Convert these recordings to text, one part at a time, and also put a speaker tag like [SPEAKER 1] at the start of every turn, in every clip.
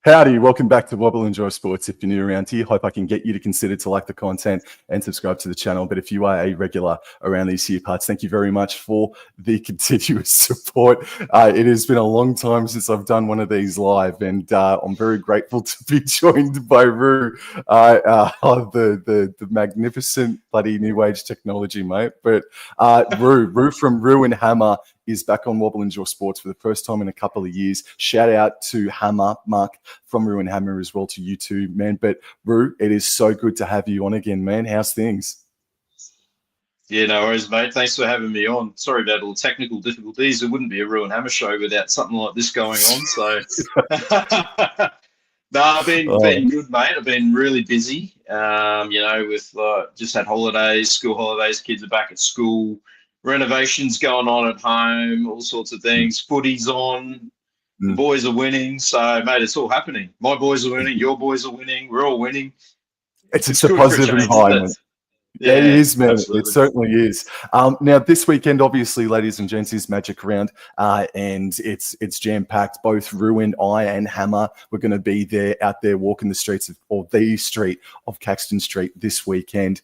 [SPEAKER 1] Howdy, welcome back to Wobble Enjoy Sports. If you're new around here, hope I can get you to consider to like the content and subscribe to the channel. But if you are a regular around these here parts, thank you very much for the continuous support. It has been a long time since I've done one of these live, and I'm very grateful to be joined by Roo, the magnificent bloody new age technology, mate. But Roo from Roo and Hammer is back on Wobble Enjoy Sports for the first time in a couple of years. Shout out to Hammer, Mark from Roo and Hammer as well, to you too, man. But Roo, it is so good to have you on again, man. How's things?
[SPEAKER 2] Yeah, no worries, mate. Thanks for having me on. Sorry about all the technical difficulties. It wouldn't be a Roo and Hammer show without something like this going on. So, no, I've been good, mate. I've been really busy. With just had holidays, school holidays. Kids are back at school. Renovations going on at home, all sorts of things. Footy's on. The boys are winning. So, mate, it's all happening. My boys are winning. Your boys are winning. We're all winning.
[SPEAKER 1] It's a positive environment. Yeah, it is, man. Absolutely. It certainly is. Now, this weekend, obviously, ladies and gents, is Magic Round, and it's jam-packed. Both Roo and I and Hammer, we're going to be out there walking the streets of Caxton Street this weekend.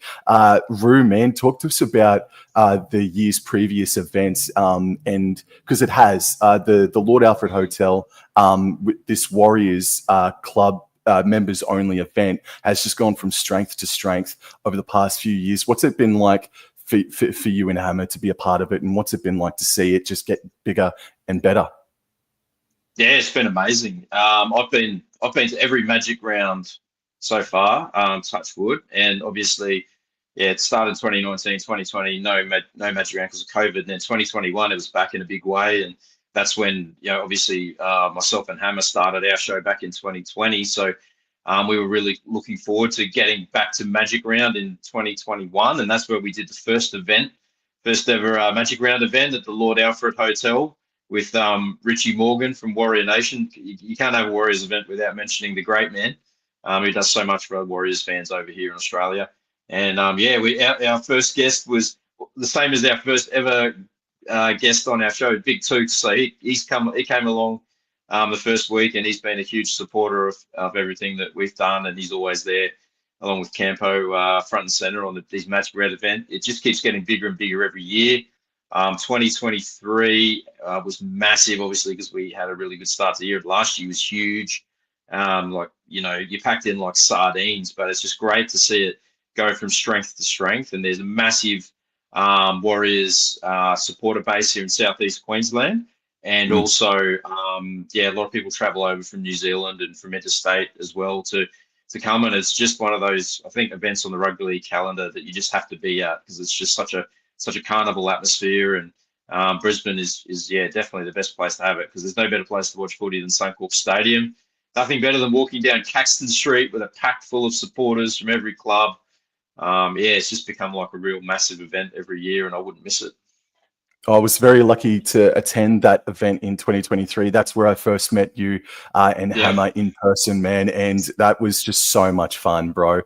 [SPEAKER 1] Roo, man, talk to us about the year's previous events, and because it has the Lord Alfred Hotel, with this Warriors club. Members only event has just gone from strength to strength over the past few years. What's it been like for you and Hammer to be a part of it, and what's it been like to see it just get bigger and better?
[SPEAKER 2] Yeah, it's been amazing. I've been to every Magic Round so far, touch wood, and obviously, yeah, it started 2019, 2020, no Magic Round because of COVID, and then 2021 it was back in a big way, and that's when, obviously myself and Hammer started our show back in 2020. So we were really looking forward to getting back to Magic Round in 2021. And that's where we did the first ever Magic Round event at the Lord Alfred Hotel with Richie Morgan from Warrior Nation. You can't have a Warriors event without mentioning the great man who does so much for Warriors fans over here in Australia. And our first guest was the same as our first ever guest on our show, Big Toots. So he came along the first week, and he's been a huge supporter of everything that we've done, and he's always there along with Campo front and center on these Magic Round event. It just keeps getting bigger and bigger every year. 2023 was massive, obviously, because we had a really good start to the year. Last year was huge. You packed in like sardines, but it's just great to see it go from strength to strength, and there's a massive Warriors supporter base here in southeast Queensland, and also a lot of people travel over from New Zealand and from interstate as well to come, and it's just one of those, I think, events on the rugby league calendar that you just have to be at because it's just such a carnival atmosphere, and Brisbane is definitely the best place to have it because there's no better place to watch footy than Suncorp Stadium. Nothing better than walking down Caxton Street with a pack full of supporters from every club. It's just become like a real massive event every year, and I wouldn't miss it.
[SPEAKER 1] I was very lucky to attend that event in 2023. That's where I first met you and Hammer in person, man, and that was just so much fun, bro.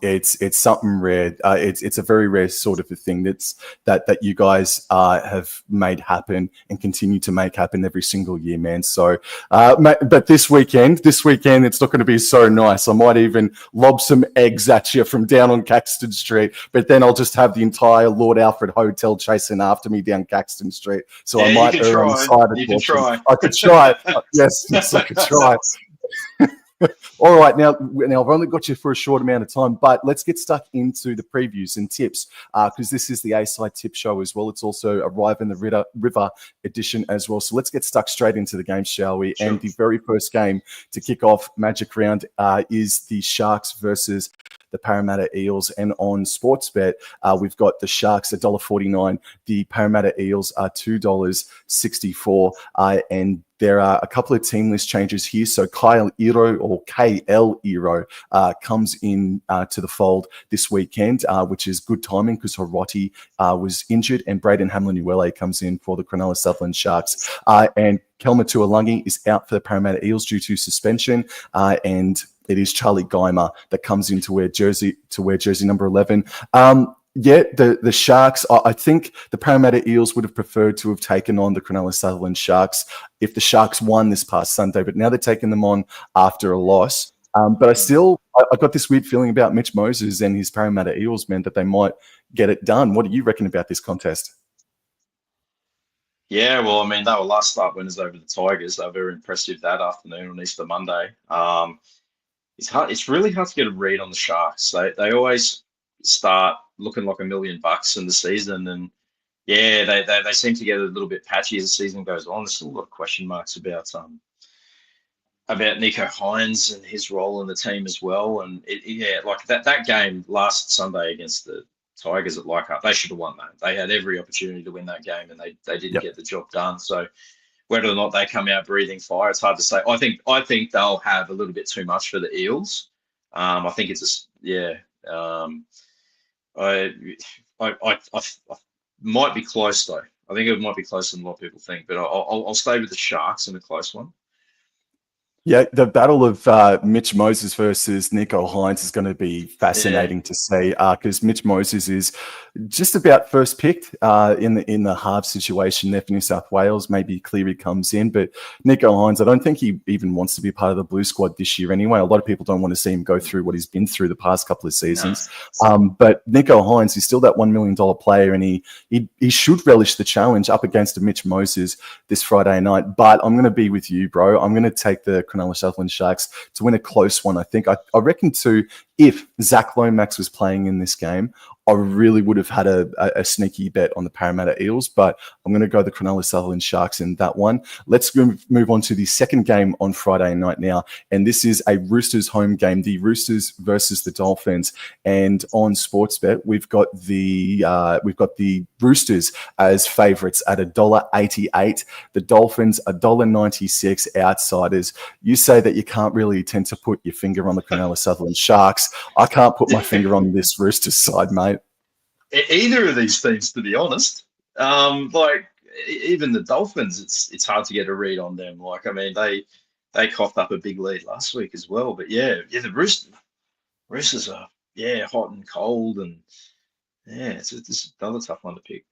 [SPEAKER 1] It's something rare. It's a very rare sort of a thing that you guys have made happen and continue to make happen every single year, man. So, but this weekend, it's not going to be so nice. I might even lob some eggs at you from down on Caxton Street, but then I'll just have the entire Lord Alfred Hotel chasing after me down Caxton Street. So I might err on the side of caution. I could try. Yes, I could try. All right, now I've only got you for a short amount of time, but let's get stuck into the previews and tips because this is the A-Side Tip Show as well. It's also Arrive in the River edition as well. So let's get stuck straight into the game, shall we? Sure. And the very first game to kick off Magic Round is the Sharks versus the Parramatta Eels, and on Sportsbet, we've got the Sharks $1.49. The Parramatta Eels are $2.64, and there are a couple of team list changes here. So Kyle Iro, or KL Iro, comes in to the fold this weekend, which is good timing because Hiroti was injured, and Braden Hamlin-Uele comes in for the Cronulla Sutherland Sharks. And Kelma Tuolangi is out for the Parramatta Eels due to suspension, and it is Charlie Geimer that comes in to wear jersey number 11. Yeah, the Sharks, I think the Parramatta Eels would have preferred to have taken on the Cronulla Sutherland Sharks if the Sharks won this past Sunday, but now they're taking them on after a loss. But I got this weird feeling about Mitch Moses and his Parramatta Eels, man, that they might get it done. What do you reckon about this contest?
[SPEAKER 2] Yeah, well, I mean, they were last start winners over the Tigers. They were very impressive that afternoon on Easter Monday. It's hard. It's really hard to get a read on the Sharks. They always start looking like $1 million in the season, and yeah, they seem to get a little bit patchy as the season goes on. There's still a lot of question marks about Nico Hines and his role in the team as well. And yeah, like that game last Sunday against the Tigers at Leichhardt, they should have won that. They had every opportunity to win that game, and they didn't get the job done. So whether or not they come out breathing fire, it's hard to say. I think they'll have a little bit too much for the Eels. I think it's I might be close though. I think it might be closer than a lot of people think, but I'll stay with the Sharks in a close one.
[SPEAKER 1] Yeah, the battle of Mitch Moses versus Nico Hines is going to be fascinating to see because Mitch Moses is just about first picked in the half situation there for New South Wales. Maybe Cleary comes in, but Nico Hines, I don't think he even wants to be part of the Blue squad this year anyway. A lot of people don't want to see him go through what he's been through the past couple of seasons. No. But Nico Hines, he's still that $1 million player, and he should relish the challenge up against a Mitch Moses this Friday night. But I'm going to be with you, bro. I'm going to take the Cronulla Sutherland Sharks to win a close one. I think I reckon too, if Zach Lomax was playing in this game, I really would have had a sneaky bet on the Parramatta Eels, but I'm going to go the Cronulla Sutherland Sharks in that one. Let's move on to the second game on Friday night now, and this is a Roosters home game, the Roosters versus the Dolphins. And on Sportsbet, we've got the Roosters as favourites at $1.88. The Dolphins $1.96 outsiders. You say that you can't really tend to put your finger on the Cronulla Sutherland Sharks. I can't put my finger on this Roosters side, mate.
[SPEAKER 2] Either of these teams, to be honest. Like even the Dolphins, it's hard to get a read on them. Like, I mean, they coughed up a big lead last week as well. But yeah, the Roosters are hot and cold, and it's another tough one to pick.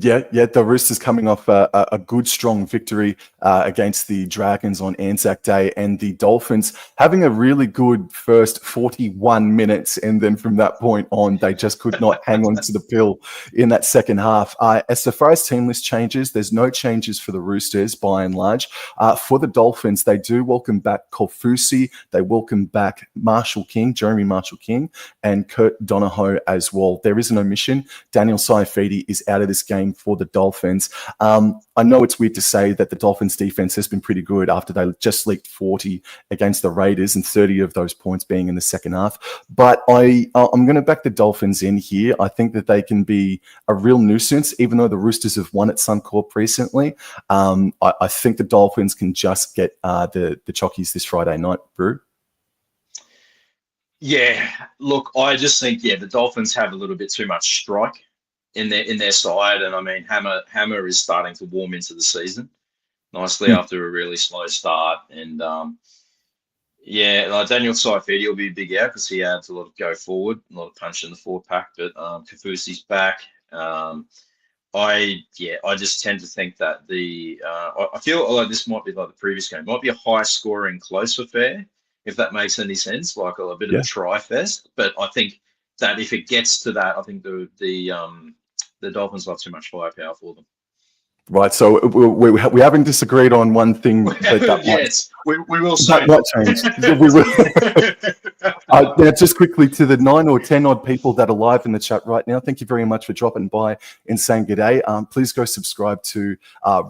[SPEAKER 1] Yeah, the Roosters coming off a good, strong victory against the Dragons on Anzac Day, and the Dolphins having a really good first 41 minutes, and then from that point on, they just could not hang on to the pill in that second half. As far as team list changes, there's no changes for the Roosters by and large. For the Dolphins, they do welcome back Kofusi, they welcome back Jeremy Marshall King, and Kurt Donahoe as well. There is an omission. Daniel Saifidi is out of this game for the Dolphins. I know it's weird to say that the Dolphins defense has been pretty good after they just leaked 40 against the Raiders, and 30 of those points being in the second half. But I'm going to back the Dolphins in here. I think that they can be a real nuisance, even though the Roosters have won at Suncorp recently. I think the Dolphins can just get the Chockies this Friday night, Brew.
[SPEAKER 2] Yeah, look, I just think the Dolphins have a little bit too much strike in their side, and I mean Hammer is starting to warm into the season nicely after a really slow start, and like Daniel Saifidi will be big out because he adds a lot of go forward, a lot of punch in the forward pack, but Kafusi's back. I just tend to think that I feel like this might be like the previous game, might be a high scoring close affair, if that makes any sense, like a bit of a try fest, but I think that if it gets to that, I think the Dolphins will have too much firepower for them.
[SPEAKER 1] Right, so we haven't disagreed on one thing.
[SPEAKER 2] Yes, we will soon.
[SPEAKER 1] That might change. We will. Now, just quickly to the 9 or 10 odd people that are live in the chat right now, thank you very much for dropping by and saying good day. Please go subscribe to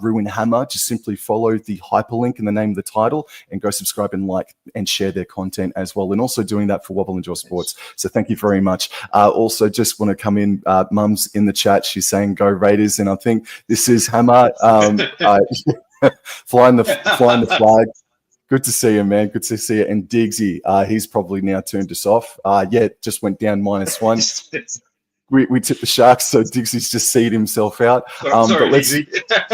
[SPEAKER 1] Ruin Hammer. Just simply follow the hyperlink in the name of the title and go subscribe and like and share their content as well. And also doing that for Wobble and Jaw Sports. So thank you very much. Also, just want to come in. Mum's in the chat. She's saying go Raiders, and I think this is Hammer. Flying the flag. Good to see you, man. Good to see you. And Diggsy, he's probably now turned us off. Just went down -1. We tipped the Sharks, so Diggsy's just seed himself out.
[SPEAKER 2] Sorry,
[SPEAKER 1] Diggsy.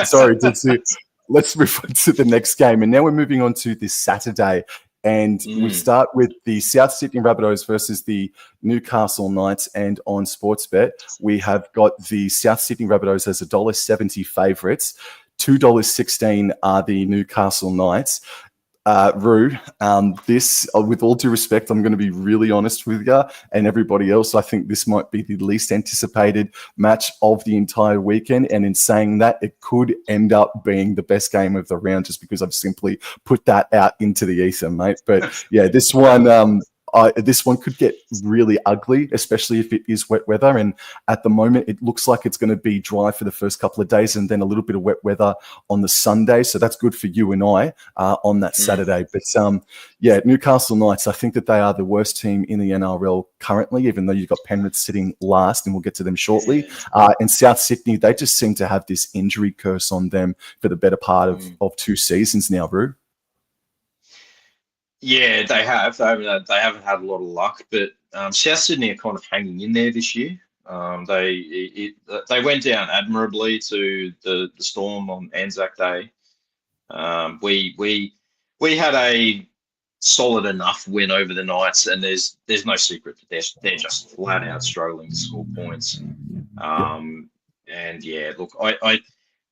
[SPEAKER 1] Sorry, Diggsy. Let's move on to the next game. And now we're moving on to this Saturday. And we start with the South Sydney Rabbitohs versus the Newcastle Knights. And on Sportsbet, we have got the South Sydney Rabbitohs as $1.70 favourites. $2.16 are the Newcastle Knights. Roo, this, with all due respect, I'm going to be really honest with you and everybody else. I think this might be the least anticipated match of the entire weekend. And in saying that, it could end up being the best game of the round just because I've simply put that out into the ether, mate. But yeah, this one could get really ugly, especially if it is wet weather. And at the moment, it looks like it's going to be dry for the first couple of days and then a little bit of wet weather on the Sunday. So that's good for you and I on that Saturday. But yeah, Newcastle Knights, I think that they are the worst team in the NRL currently, even though you've got Penrith sitting last, and we'll get to them shortly. And South Sydney, they just seem to have this injury curse on them for the better part of 2 seasons now, Roo.
[SPEAKER 2] Yeah, they have. They haven't had a lot of luck, but South Sydney are kind of hanging in there this year. They went down admirably to the Storm on Anzac Day. We had a solid enough win over the Knights, and there's no secret that they're just flat out struggling to score points. And yeah, look,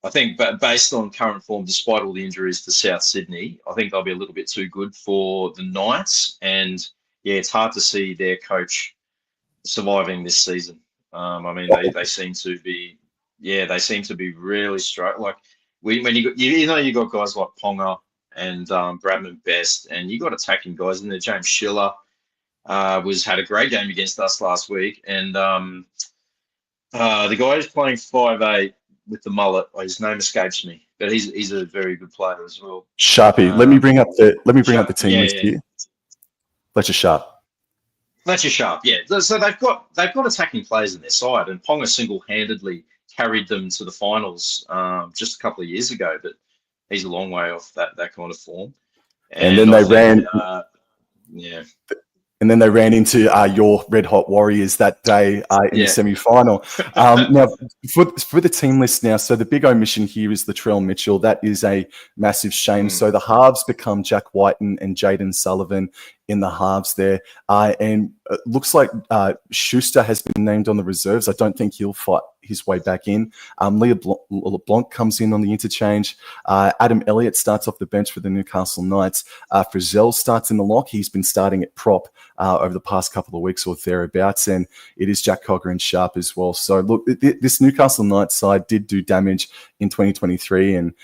[SPEAKER 2] I think, but based on current form, despite all the injuries to South Sydney, I think they'll be a little bit too good for the Knights. And yeah, it's hard to see their coach surviving this season. I mean, they seem to be, they seem to be really struggling. Like when you got guys like Ponga and Bradman Best, and you got attacking guys in there. James Schiller had a great game against us last week, and the guy who's playing 5'8" with the mullet, his name escapes me, but he's a very good player as well.
[SPEAKER 1] Sharpie, let me bring up the team list here. Fletcher Sharp.
[SPEAKER 2] Fletcher Sharp, yeah. So they've got attacking players in their side, and Ponga single-handedly carried them to the finals just a couple of years ago, but he's a long way off that kind of form.
[SPEAKER 1] And then they ran. And then they ran into your Red Hot Warriors that day in the semi-final. Now, for the team list now, so the big omission here is Latrell Mitchell. That is a massive shame. So the halves become Jack Whiten and Jaden Sullivan in the halves there. And it looks like Schuster has been named on the reserves. I don't think he'll fight his way back in. Leah LeBlanc comes in on the interchange. Adam Elliott starts off the bench for the Newcastle Knights. Frizzell starts in the lock. He's been starting at prop over the past couple of weeks or thereabouts. And it is Jack Cogger and Sharp as well. So look, this Newcastle Knights side did do damage in 2023. And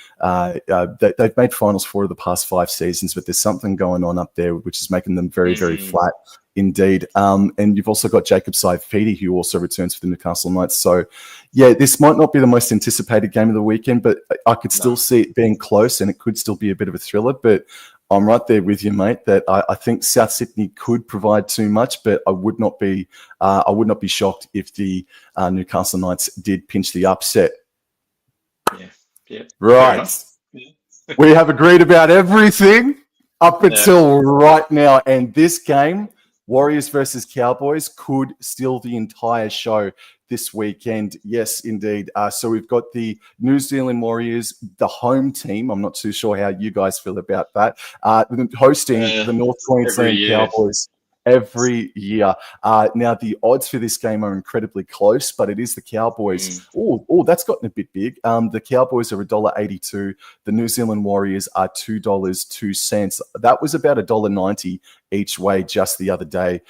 [SPEAKER 1] they've made finals 4 of the past 5 seasons, but there's something going on up there which is making them very, very flat indeed. And you've also got Jacob Saifidi, who also returns for the Newcastle Knights. So, yeah, this might not be the most anticipated game of the weekend, but I could still see it being close, and it could still be a bit of a thriller. But I'm right there with you, mate, that I think South Sydney could provide too much, but I would not be shocked if the Newcastle Knights did pinch the upset.
[SPEAKER 2] Yeah.
[SPEAKER 1] Right. We have agreed about everything up until right now, and this game, Warriors versus Cowboys, could steal the entire show this weekend. Yes, indeed. So we've got the New Zealand Warriors, the home team. I'm not too sure how you guys feel about that. Hosting the North Queensland Cowboys every year. Now, the odds for this game are incredibly close, but it is the Cowboys. Oh, that's gotten a bit big. The Cowboys are $1.82. The New Zealand Warriors are $2.02. That was about $1.90 each way just the other day,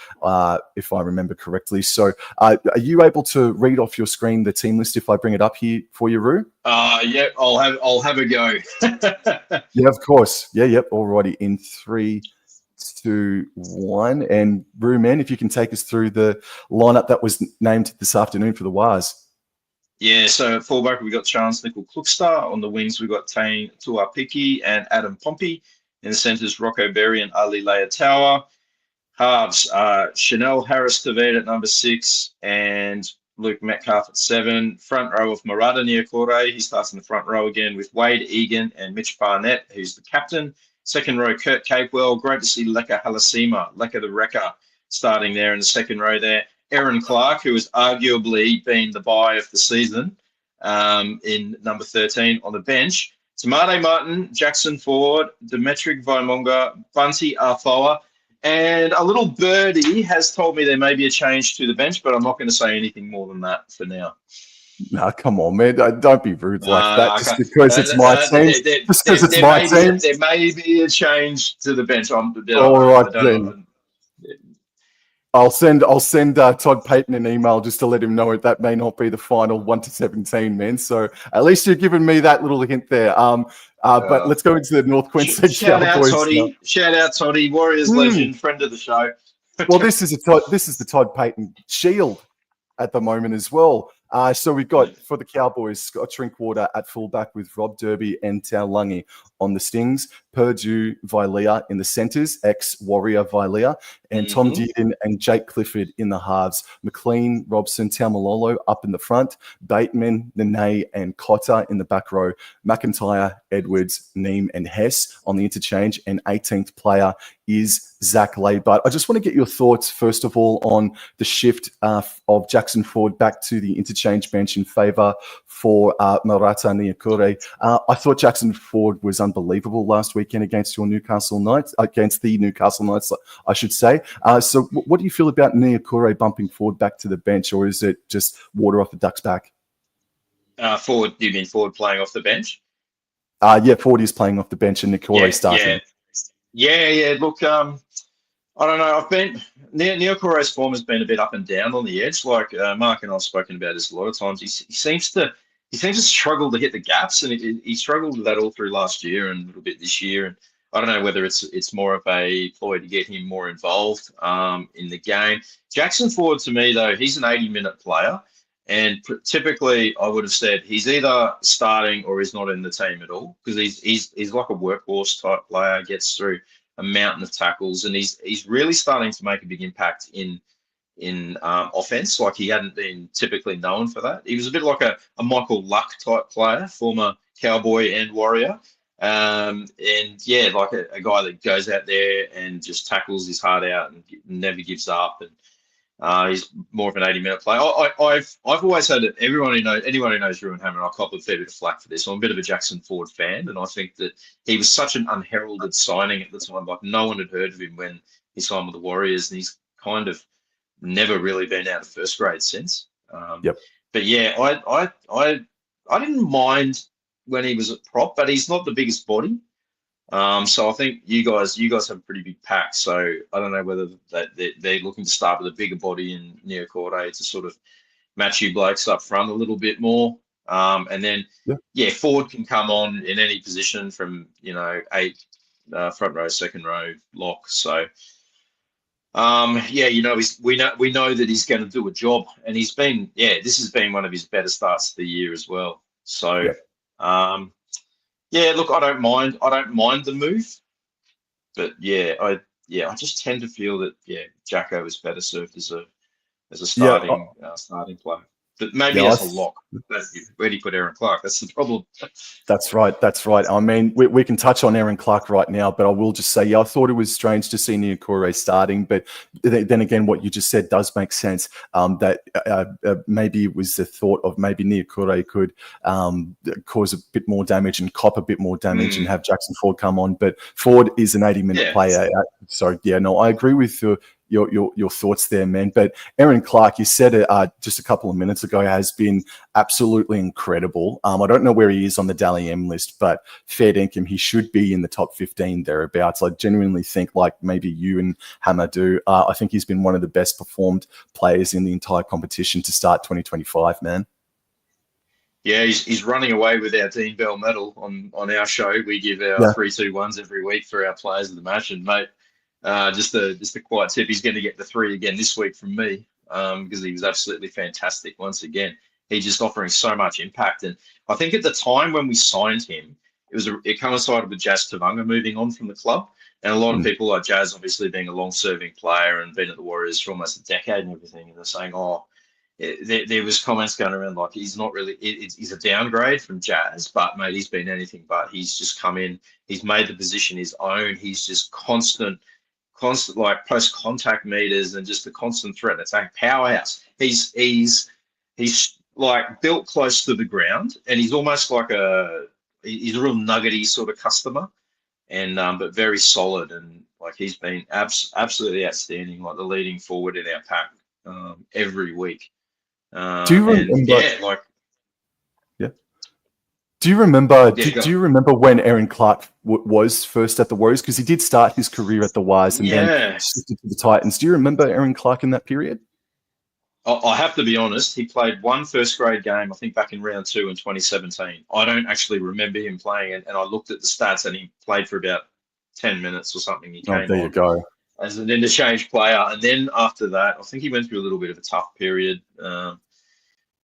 [SPEAKER 1] if I remember correctly. So are you able to read off your screen the team list if I bring it up here for you, Roo?
[SPEAKER 2] Yeah, I'll have a go.
[SPEAKER 1] Yeah, of course. Yeah, yep. Alrighty. In 3, 2, 1. And Roo, man, if you can take us through the lineup that was named this afternoon for the Wars.
[SPEAKER 2] Yeah, so at fullback, we got Chance Nickel-Klukstar. On the wings, we got Tane Tuapiki and Adam Pompey. In the centres, Rocco Berry and Ali Leia-Tower. Halves, Chanel Harris-Taved at number 6 and Luke Metcalf at 7. Front row of Murata Niokore. He starts in the front row again with Wade Egan and Mitch Barnett, who's the captain. Second row, Kurt Capewell. Great to see Leka Halasima, Leka the Wrecker, starting there in the second row there. Aaron Clark, who has arguably been the buy of the season in number 13 on the bench. Tamade Martin, Jackson Ford, Demetric Vaimonga, Bunty Arfoa, and a little birdie has told me there may be a change to the bench, but I'm not going to say anything more than that for now.
[SPEAKER 1] No, come on, man. Don't be rude like that.
[SPEAKER 2] Okay.
[SPEAKER 1] Just because it's my team. Just because it's my team.
[SPEAKER 2] There may be a change to the bench.
[SPEAKER 1] All right, then.
[SPEAKER 2] Know.
[SPEAKER 1] I'll send Todd Payton an email just to let him know that may not be the final 1-17, man. So at least you're giving me that little hint there. But let's go into the North Queensland Cowboys.
[SPEAKER 2] Shout out Toddy, Warriors legend, friend of the show.
[SPEAKER 1] Well, this is the Todd Payton shield at the moment as well. So we've got, for the Cowboys, Scott Drinkwater at fullback with Rob Derby and Taulagi on the stings, Purdue Vilea in the centres, ex-Warrior Vilea, and Tom Dearden and Jake Clifford in the halves, McLean, Robson, Taumalolo up in the front, Bateman, Nene and Cotter in the back row, McIntyre, Edwards, Neem and Hess on the interchange, and 18th player is Zach Laybutt. I just want to get your thoughts, first of all, on the shift of Jackson Ford back to the interchange bench in favour for Marata Niukore. I thought Jackson Ford was unbelievable last weekend against the Newcastle Knights, I should say. So what do you feel about Niukore bumping Ford back to the bench, or is it just water off the duck's back?
[SPEAKER 2] Ford, you mean Ford playing off the bench?
[SPEAKER 1] Yeah, Ford is playing off the bench and Niukore starting.
[SPEAKER 2] Yeah. Look, I don't know. Neil Correa's form has been a bit up and down on the edge. Like Mark and I've spoken about this a lot of times. He seems to struggle to hit the gaps, and he struggled with that all through last year and a little bit this year. And I don't know whether it's more of a ploy to get him more involved in the game. Jackson Ford, to me though, he's an 80-minute player, and typically I would have said he's either starting or he's not in the team at all, because he's like a workhorse type player, gets through a mountain of tackles, and he's really starting to make a big impact in offense. Like, he hadn't been typically known for that. He was a bit like a Michael Luck type player, former Cowboy and Warrior. And yeah, like a guy that goes out there and just tackles his heart out and never gives up. And he's more of an 80-minute player. I've always had it. Anyone who knows Ruin Hammer, I cop a fair bit of flack for this. I'm a bit of a Jackson Ford fan, and I think that he was such an unheralded signing at the time. Like, no one had heard of him when he signed with the Warriors, and he's kind of never really been out of first grade since. But yeah, I didn't mind when he was at prop, but he's not the biggest body. So I think you guys have a pretty big pack. So I don't know whether they're looking to start with a bigger body in Niukore to sort of match you blokes up front a little bit more. And then Ford can come on in any position from 8, front row, second row, lock. So we know that he's going to do a job, and this has been one of his better starts of the year as well. So look, I don't mind the move, but I just tend to feel that Jacko is better served as a starting player. But maybe as a lock. Where do you put Aaron Clark? That's the problem.
[SPEAKER 1] That's right. I mean, we can touch on Aaron Clark right now, but I will just say, I thought it was strange to see Niukore starting, but then again, what you just said does make sense, that maybe it was the thought of maybe Niukore could cause a bit more damage and cop a bit more damage and have Jackson Ford come on, but Ford is an 80-minute player. So, I agree with your thoughts there, man. But Aaron Clark, you said it just a couple of minutes ago, has been absolutely incredible. I don't know where he is on the Dally M list, but fair dinkum, he should be in the top 15 thereabouts. I genuinely think, like maybe you and Hammer do, I think he's been one of the best performed players in the entire competition to start 2025, man.
[SPEAKER 2] Yeah, he's running away with our Dean Bell medal on our show. We give our 3-2-1s every week for our players of the match, and mate, just a quiet tip, he's going to get the 3 again this week from me, because he was absolutely fantastic once again. He's just offering so much impact. And I think at the time when we signed him, it coincided with Jazz Tavanga moving on from the club. And a lot of people, like Jazz, obviously being a long-serving player and been at the Warriors for almost a decade and everything, and they're saying, there was comments going around like he's not really, he's a downgrade from Jazz, but mate, he's been anything but. He's just come in, he's made the position his own. He's just constant like post-contact meters and just a constant threat attack powerhouse. He's like built close to the ground, and he's almost like a he's a real nuggety sort of customer, and but very solid, and like he's been absolutely outstanding, like the leading forward in our pack every week.
[SPEAKER 1] Do you
[SPEAKER 2] And
[SPEAKER 1] remember?
[SPEAKER 2] yeah, like
[SPEAKER 1] Yeah. Do you remember?
[SPEAKER 2] yeah,
[SPEAKER 1] Do you remember when Aaron Clark was first at the Warriors? Because he did start his career at the Wires and then
[SPEAKER 2] yeah.
[SPEAKER 1] shifted to the Titans. Do you remember Aaron Clark in that period?
[SPEAKER 2] I have to be honest. He played one first grade game, I think, back in round 2 in 2017. I don't actually remember him playing it, and I looked at the stats, and he played for about 10 minutes or something. He
[SPEAKER 1] Oh,
[SPEAKER 2] came
[SPEAKER 1] there you
[SPEAKER 2] on
[SPEAKER 1] go.
[SPEAKER 2] as an interchange player, and then after that, I think he went through a little bit of a tough period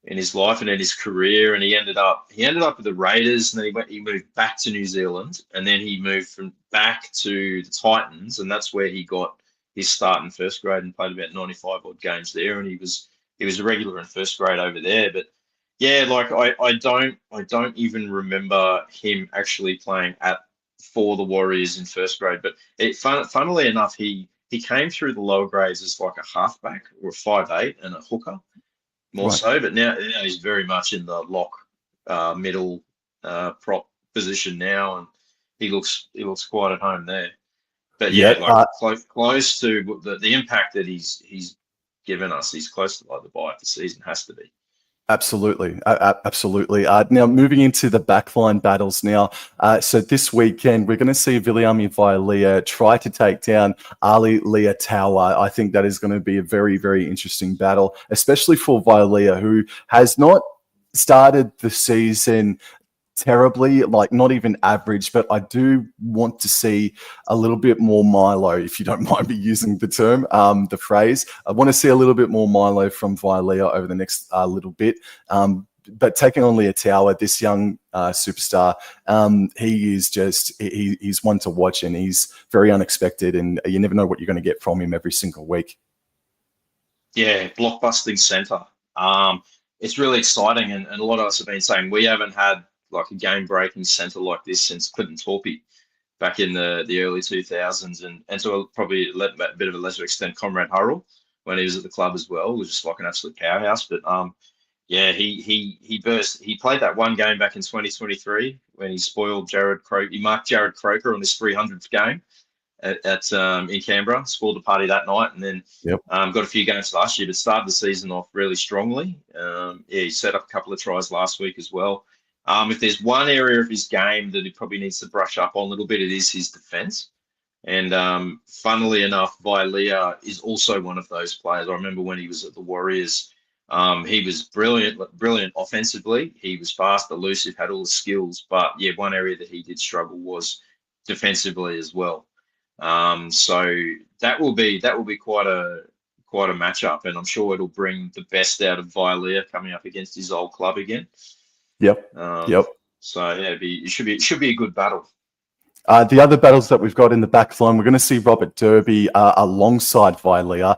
[SPEAKER 2] in his life and in his career, and he ended up with the Raiders, and then he moved back to New Zealand, and then he moved from back to the Titans, and that's where he got his start in first grade and played about 95 odd games there, and he was a regular in first grade over there. But yeah, like I don't even remember him actually playing for the Warriors in first grade. But funnily enough, he came through the lower grades as like a halfback or a 5'8" and a hooker more
[SPEAKER 1] Right.
[SPEAKER 2] so. But now he's very much in the lock middle prop position now, and he looks quite at home there. But yeah,
[SPEAKER 1] Yeah.
[SPEAKER 2] like close to the impact that he's given us. He's close to like the buy of the season has to be.
[SPEAKER 1] Absolutely, absolutely. Now moving into the backline battles now. So this weekend we're going to see Viliami Vailea try to take down Ali Leotawa. I think that is going to be a very, very interesting battle, especially for Vailea, who has not started the season terribly, like not even average, but I do want to see a little bit more Milo, if you don't mind me using the term, the phrase. I want to see a little bit more Milo from Vailea over the next little bit. But taking on Leotawa, this young superstar, he is he's one to watch, and he's very unexpected, and you never know what you're going to get from him every single week.
[SPEAKER 2] Yeah, blockbusting centre. It's really exciting, and a lot of us have been saying we haven't had like a game-breaking centre like this since Clinton Torpey back in the early 2000s, and to probably a bit of a lesser extent, Comrade Hurrell when he was at the club as well, was just like an absolute powerhouse. But yeah, he burst. He played that one game back in 2023 when he spoiled Jared Croker. He marked Jared Croker on his 300th game at in Canberra. Spoiled the party that night, and then
[SPEAKER 1] Yep.
[SPEAKER 2] got a few games last year, but started the season off really strongly. Yeah, he set up a couple of tries last week as well. If there's one area of his game that he probably needs to brush up on a little bit, it is his defence. And funnily enough, Vailea is also one of those players. I remember when he was at the Warriors, he was brilliant offensively. He was fast, elusive, had all the skills. But yeah, one area that he did struggle was defensively as well. So that will be quite a matchup, and I'm sure it'll bring the best out of Vailea coming up against his old club again.
[SPEAKER 1] Yep. Yep.
[SPEAKER 2] So yeah, it should be a good battle.
[SPEAKER 1] The other battles that we've got in the back line, we're going to see Robert Derby alongside Vailea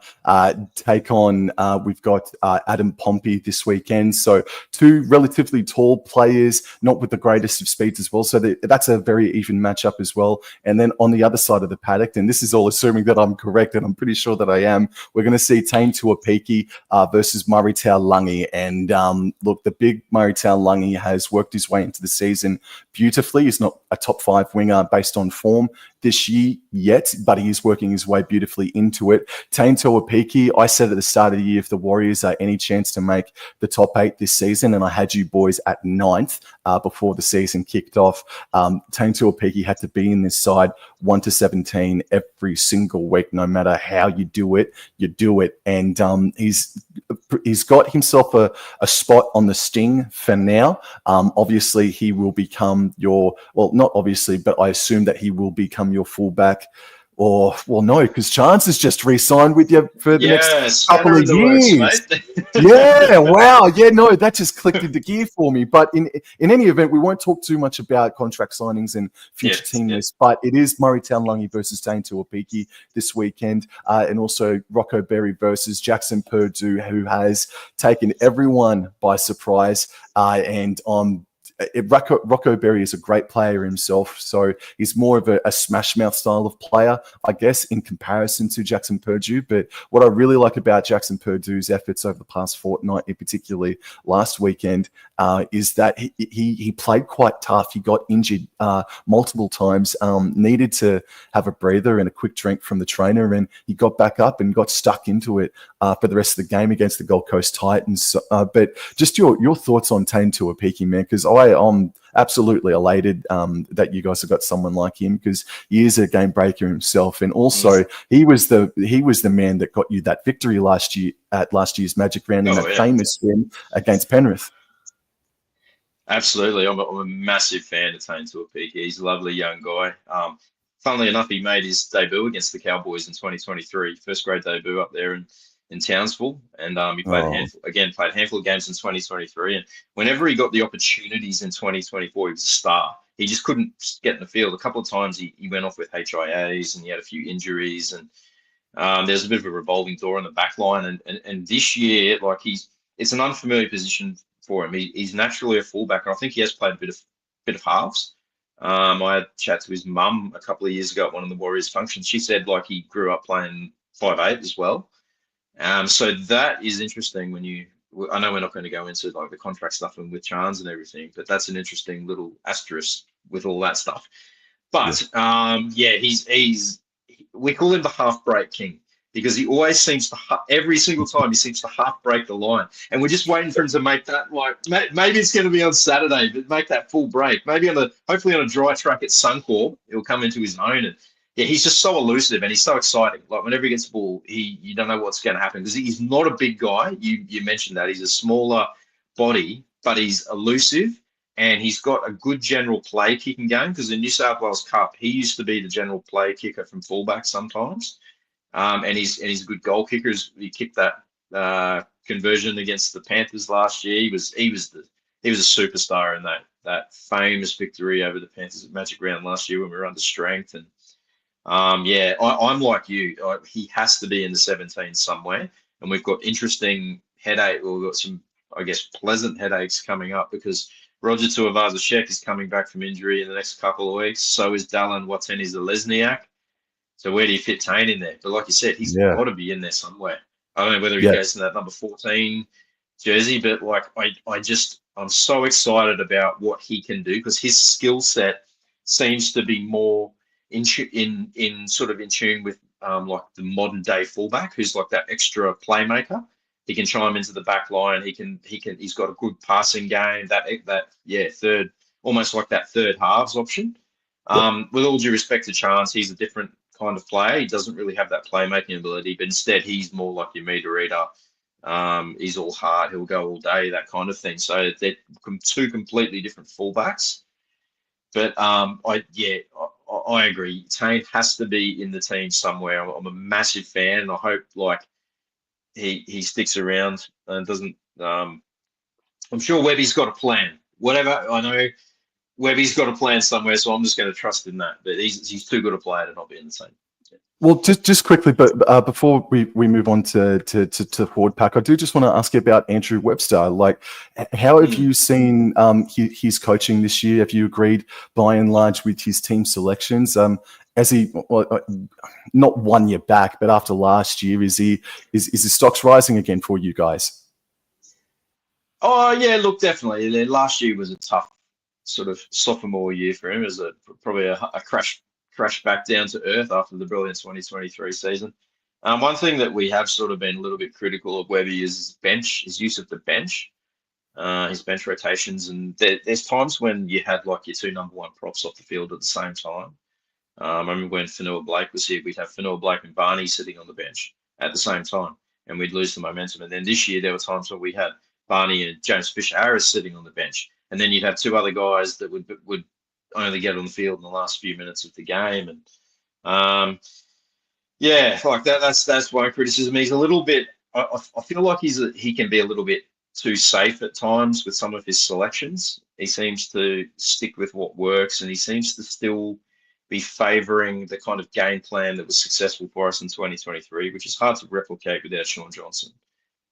[SPEAKER 1] take on, we've got Adam Pompey this weekend. So two relatively tall players, not with the greatest of speeds as well. So that's a very even matchup as well. And then on the other side of the paddock, and this is all assuming that I'm correct, and I'm pretty sure that I am, we're going to see Tane Tuapiki versus Murray Taulagi. And look, the big Murray Taulagi has worked his way into the season beautifully. He's not a top 5 winger based on form this year yet, but he is working his way beautifully into it. Tane Tuapiki, I said at the start of the year, if the Warriors are any chance to make the top 8 this season, and I had you boys at 9th before the season kicked off, Tane Tuapiki had to be in this side 1 to 17 every single week. No matter how you do it, you do it. And he's got himself a spot on the Sting for now. Obviously, he will become not obviously, but I assume that he will become your fullback. Or, well, no, because Chance has just re-signed with you for the next couple of years. Yeah, wow. Yeah, no, that just clicked into gear for me. But in any event, we won't talk too much about contract signings and future team lists, but it is Murray Taulagi versus Tane Tuapiki this weekend, and also Rocco Berry versus Jackson Purdue, who has taken everyone by surprise. And Rocco Berry is a great player himself, so he's more of a smash mouth style of player, I guess, in comparison to Jackson Purdue. But what I really like about Jackson Purdue's efforts over the past fortnight, in particularly last weekend, is that he played quite tough. He got injured multiple times, needed to have a breather and a quick drink from the trainer, and he got back up and got stuck into it for the rest of the game against the Gold Coast Titans. But just your thoughts on Tane Tuapiki, man, because I'm absolutely elated that you guys have got someone like him, because he is a game breaker himself, and also he was the man that got you that victory last year at last year's Magic Round in that famous win against Penrith.
[SPEAKER 2] Absolutely, I'm a massive fan of Tane Tuapiki. He's a lovely young guy. Funnily enough, he made his debut against the Cowboys in 2023, first grade debut up there in Townsville, and he played a handful of games in 2023. And whenever he got the opportunities in 2024, he was a star. He just couldn't get in the field. A couple of times he went off with HIAs, and he had a few injuries, and there's a bit of a revolving door in the back line. And this year, like, it's an unfamiliar position for him. He's naturally a fullback, and I think he has played a bit of halves. I had a chat to his mum a couple of years ago at one of the Warriors functions. She said, like, he grew up playing 5'8" as well. So that is interesting I know we're not going to go into like the contract stuff and with Chance and everything, but that's an interesting little asterisk with all that stuff. But we call him the half break king, because he always seems to, every single time he seems to half break the line. And we're just waiting for him to make that, like, maybe it's going to be on Saturday, but make that full break. Maybe hopefully on a dry track at Suncorp, he'll come into his own. And yeah, he's just so elusive, and he's so exciting. Like, whenever he gets the ball, you don't know what's going to happen, because he's not a big guy. You mentioned that. He's a smaller body, but he's elusive, and he's got a good general play kicking game, because in New South Wales Cup, he used to be the general play kicker from fullback sometimes. And he's a good goal kicker. He kicked that conversion against the Panthers last year. He was a superstar in that famous victory over the Panthers at Magic Round last year when we were under strength. And I'm like you. He has to be in the 17 somewhere, and we've got interesting headache. We've got some, I guess, pleasant headaches coming up, because Roger Tuivasa-Sheck is coming back from injury in the next couple of weeks. So is Dallin Watene-Zelezniak. So where do you fit Tane in there? But like you said, he's got to be in there somewhere. I don't know whether he goes in that number 14 jersey, but like I'm so excited about what he can do, because his skill set seems to be more in tune with like the modern day fullback, who's like that extra playmaker. He can chime into the back line. He's got a good passing game. Third, almost like that third halves option. With all due respect to Chance, he's a different kind of player. He doesn't really have that playmaking ability, but instead he's more like your meter reader. He's all heart. He'll go all day, that kind of thing. So they're two completely different fullbacks. But I agree. Tane has to be in the team somewhere. I'm a massive fan, and I hope like he sticks around and doesn't. I'm sure Webby's got a plan. Whatever, I know Webby's got a plan somewhere, so I'm just going to trust in that. But he's too good a player to not be in the team. Yeah.
[SPEAKER 1] Well, just quickly, but before we move on to forward pack, I do just want to ask you about Andrew Webster. Like, how have you seen his coaching this year? Have you agreed by and large with his team selections? As he not 1 year back, but after last year, is his stocks rising again for you guys?
[SPEAKER 2] Oh yeah, look, definitely. Last year was a tough sort of sophomore year for him. It was probably a crash back down to earth after the brilliant 2023 season. One thing that we have sort of been a little bit critical of Webby is his use of the bench, his bench rotations. And there's times when you had like your two number one props off the field at the same time. I remember when Fanua Blake was here, we'd have Fanua Blake and Barney sitting on the bench at the same time, and we'd lose the momentum. And then this year there were times when we had Barney and James Fisher-Harris sitting on the bench, and then you'd have two other guys that would only get on the field in the last few minutes of the game. And like that's one criticism. He's a little bit. I feel like he can be a little bit too safe at times with some of his selections. He seems to stick with what works, and he seems to still be favouring the kind of game plan that was successful for us in 2023, which is hard to replicate without Sean Johnson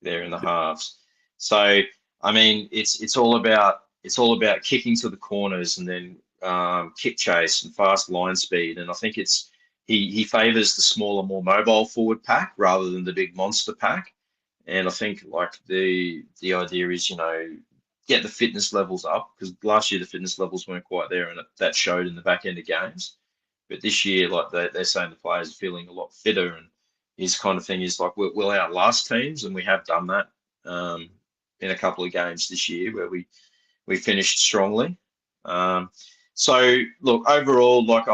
[SPEAKER 2] there in the halves. So I mean, it's all about it's all about kicking to the corners and then kick chase and fast line speed. And I think he favours the smaller, more mobile forward pack rather than the big monster pack. And I think like the idea is, get the fitness levels up, because last year the fitness levels weren't quite there, and that showed in the back end of games. But this year, like they're saying, the players are feeling a lot fitter, and his kind of thing is like we'll outlast teams, and we have done that in a couple of games this year where we finished strongly. So look, overall, like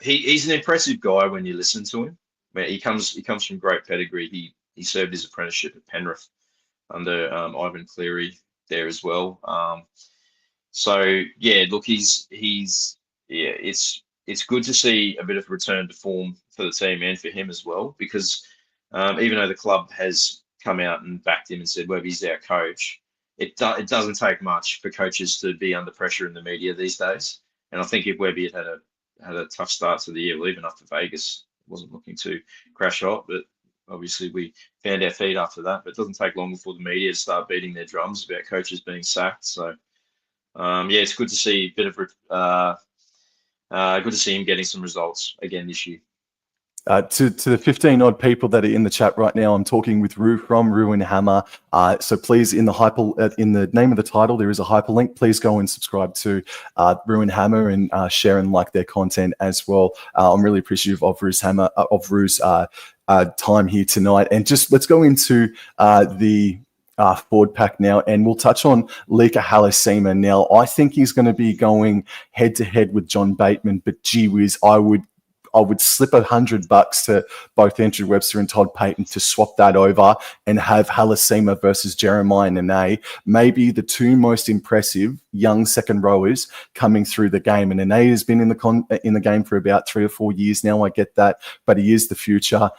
[SPEAKER 2] he's an impressive guy when you listen to him. He comes from great pedigree. He served his apprenticeship at Penrith under Ivan Cleary there as well. So yeah, look, it's good to see a bit of return to form for the team and for him as well, because even though the club has come out and backed him and said Webby's our coach, it doesn't take much for coaches to be under pressure in the media these days. And I think if Webby had a tough start to the year, well, even after Vegas, wasn't looking to crash hot, but obviously we found our feet after that. But it doesn't take long before the media start beating their drums about coaches being sacked. So yeah, it's good to see a bit of good to see him getting some results again this year.
[SPEAKER 1] To the 15 odd people that are in the chat right now, I'm talking with Rue from Ruin Hammer. So please, in the name of the title, there is a hyperlink. Please go and subscribe to Ruin Hammer and share and like their content as well. I'm really appreciative of Rue's time here tonight. And just let's go into the forward pack now, and we'll touch on Lika Halasima. Now, I think he's going to be going head to head with John Bateman, but gee whiz, I would slip $100 to both Andrew Webster and Todd Payton to swap that over and have Halasima versus Jeremiah Nene, maybe the two most impressive young second rowers coming through the game. And Nene has been in the game for about 3 or 4 years now. I get that, but he is the future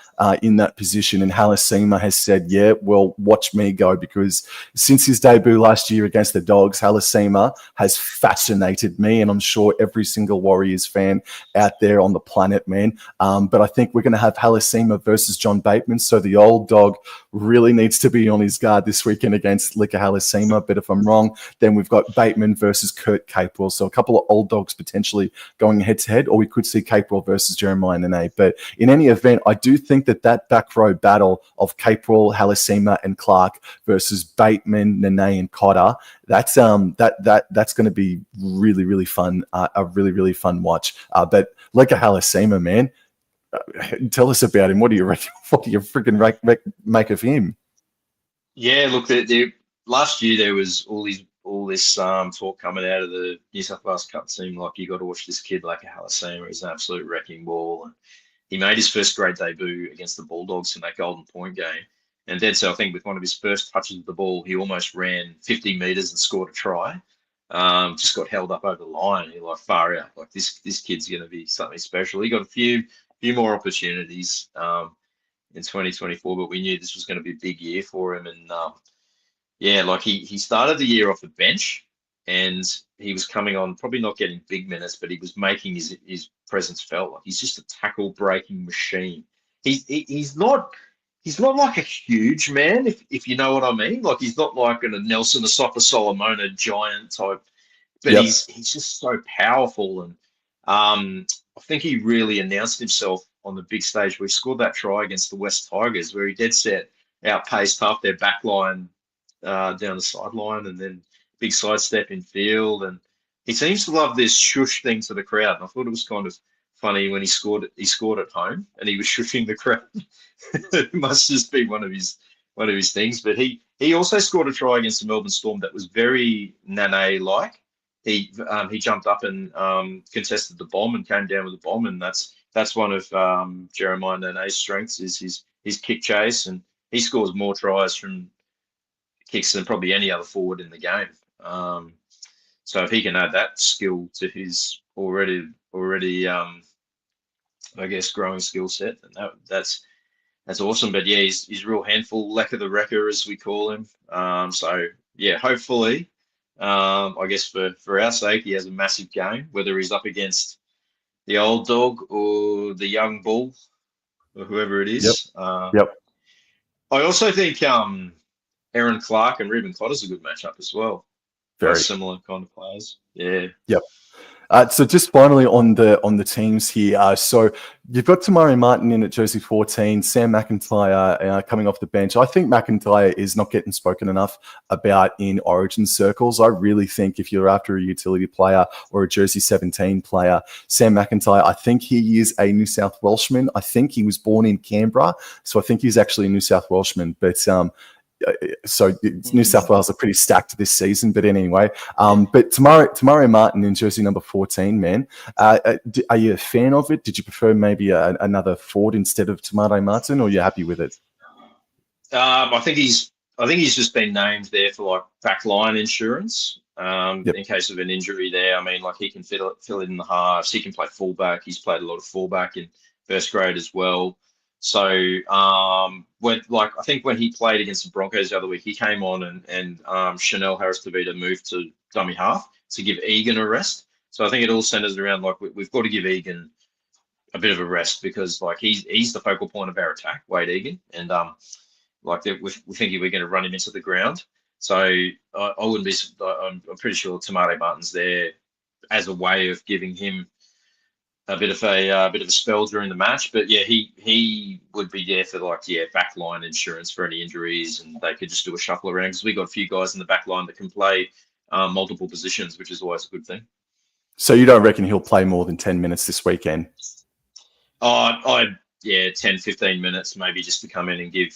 [SPEAKER 1] in that position. And Halasima has said, yeah, well, watch me go, because since his debut last year against the Dogs, Halasima has fascinated me, and I'm sure every single Warriors fan out there on the planet, man. But I think we're going to have Halasima versus John Bateman. So the old dog really needs to be on his guard this weekend against Lika Halasima. But if I'm wrong, then we've got Bateman versus Kurt Capewell. So a couple of old dogs potentially going head to head, or we could see Capewell versus Jeremiah Nene. But in any event, I do think that back row battle of Capewell, Halasima, and Clark versus Bateman, Nene, and Cotter, that's going to be really, really fun. A really, really fun watch. But Lika Halasima, man, tell us about him. What do you reckon? What do you freaking make of him?
[SPEAKER 2] Yeah, look, last year there was all this talk coming out of the New South Wales Cup team, like, you got to watch this kid like Halasima. He's an absolute wrecking ball. And he made his first great debut against the Bulldogs in that Golden Point game. And then, so I think with one of his first touches of the ball, he almost ran 50 metres and scored a try. Just got held up over the line. You're like, far out. Like, this kid's going to be something special. He got a few more opportunities in 2024, but we knew this was going to be a big year for him. And yeah, like he started the year off the bench, and he was coming on, probably not getting big minutes, but he was making his presence felt. Like, he's just a tackle breaking machine. He's not like a huge man, if you know what I mean. Like, he's not like a Nelson Asafa Solomon, a giant type, but
[SPEAKER 1] Yep.
[SPEAKER 2] he's just so powerful. And I think he really announced himself on the big stage where he scored that try against the West Tigers, where he dead set outpaced half their back line down the sideline, and then big sidestep in field. And he seems to love this shush thing to the crowd. And I thought it was kind of funny when he scored at home and he was shushing the crowd. It must just be one of his things. But he also scored a try against the Melbourne Storm that was very Nene like. He jumped up and contested the bomb and came down with the bomb, and that's one of Jeremiah Nene's strengths, is his kick chase, and he scores more tries from kicks than probably any other forward in the game. So if he can add that skill to his already I guess growing skill set, then that's awesome. But yeah, he's a real handful, Lecker the Wrecker, as we call him. So yeah, hopefully, I guess for our sake, he has a massive game, whether he's up against the old dog or the young bull or whoever it is.
[SPEAKER 1] Yep.
[SPEAKER 2] I also think Aaron Clark and Reuben Cotter's a good matchup as well. both
[SPEAKER 1] Very.
[SPEAKER 2] similar kind of players. Yeah.
[SPEAKER 1] Yep. So just finally on the teams here. So you've got Tamari Martin in at jersey 14, Sam McIntyre coming off the bench. I think McIntyre is not getting spoken enough about in Origin circles. I really think if you're after a utility player or a jersey 17 player, Sam McIntyre, I think he is a New South Welshman. I think he was born in Canberra, so I think he's actually a New South Welshman. But so New South Wales are pretty stacked this season. But anyway, but Tamari Martin in jersey number 14, man, are you a fan of it? Did you prefer maybe another forward instead of Tamari Martin, or are you happy with it?
[SPEAKER 2] I think he's just been named there for like backline insurance.
[SPEAKER 1] Yep.
[SPEAKER 2] In case of an injury there. I mean, like he can fill it in the halves. He can play fullback. He's played a lot of fullback in first grade as well. So when I think when he played against the Broncos the other week, he came on and Chanel Harris-Tavita moved to dummy half to give Egan a rest. So I think it all centers around like we've got to give Egan a bit of a rest because like he's the focal point of our attack, Wade Egan, and we're thinking we're going to run him into the ground. So I wouldn't be. I'm pretty sure Tamari Martin's there as a way of giving him a bit of a spell during the match. But yeah, he would be there for backline insurance for any injuries, and they could just do a shuffle around because we got a few guys in the backline that can play multiple positions, which is always a good thing.
[SPEAKER 1] So you don't reckon he'll play more than 10 minutes this weekend?
[SPEAKER 2] 10, 15 minutes, maybe just to come in and give